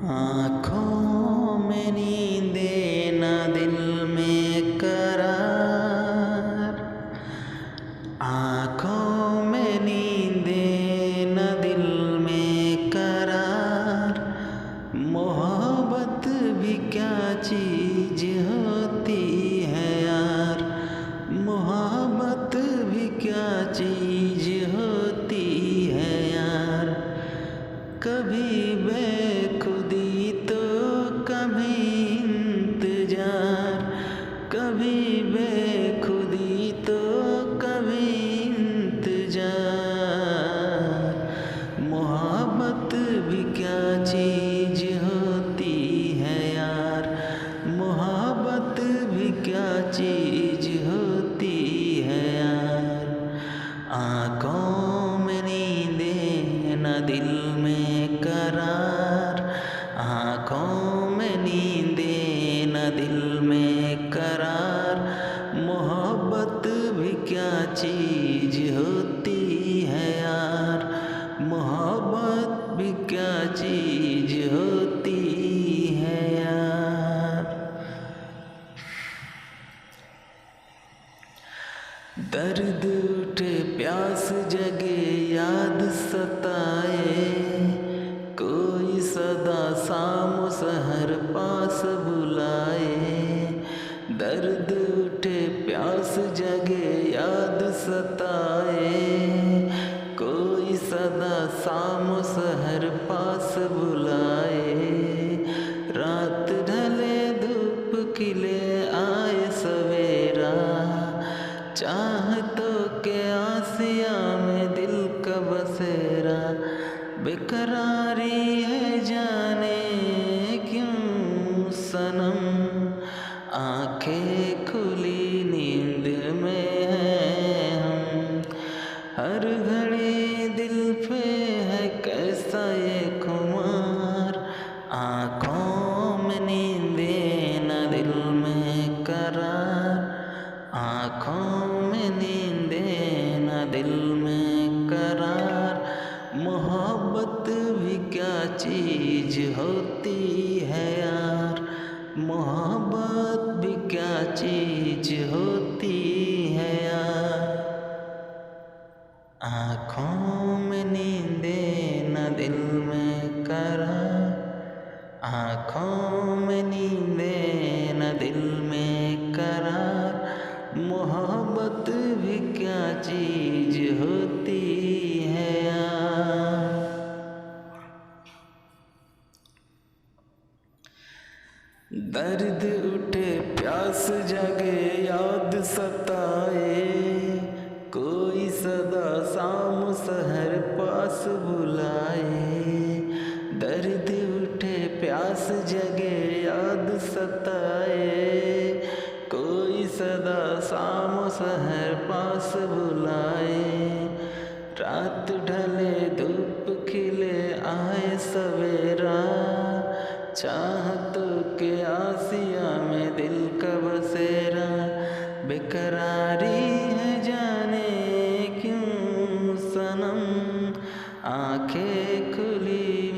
आँखों में नींदे न दिल में करार, आँखों में नींदे न दिल में करार। मोहब्बत भी क्या चीज़ होती है यार, मोहब्बत भी क्या चीज़ होती है यार। कभी बेखुदी तो कभी इंतजार, कभी बेखुदी तो कभी इंतजार। मोहब्बत भी क्या चीज़ होती है यार, मोहब्बत भी क्या चीज़ होती है यार। आँखों में नींदे न दिल में करार, आँखों में नींदे न दिल में करार। मोहब्बत भी क्या चीज़ होती है यार, मोहब्बत भी क्या चीज़ होती है यार। दर्द उठे प्यास जगे याद सताए, कोई सदा शाम सहर पास बुलाए। दर्द उठे प्यास जगे याद सताए, कोई सदा शाम सहर पास बुलाए। रात ढले धूप खिले आए सवेरा, चाहतों के आसिया में दिल का बसेरा। बेकरारी है जाने क्यों सनम, आंखें खुली नींद में हैं हम। हर घड़ी दिल पे है कैसा ये खुमार, आँखों में नींदे न दिल में करार, आँखों में नींदे न दिल में करार। मोहब्बत भी क्या चीज़ होती है यार, मोहब्बत भी क्या चीज़ होती है यार। आँखों में नींदे न दिल में करार, आँखों में नींदे न दिल में करार। मोहब्बत भी क्या चीज़ होती है यार। दर्द उठे प्यास जगे याद सताए, कोई सदा शाम सहर पास बुलाए। दर्द उठे प्यास जगे याद सताए, कोई सदा शाम सहर पास बुलाए। रात ढले धूप खिले आए सवेरा, चाहतों के आसिया में दिल का बसेरा। बेकरारी है जाने क्यों सनम, आंखें खुली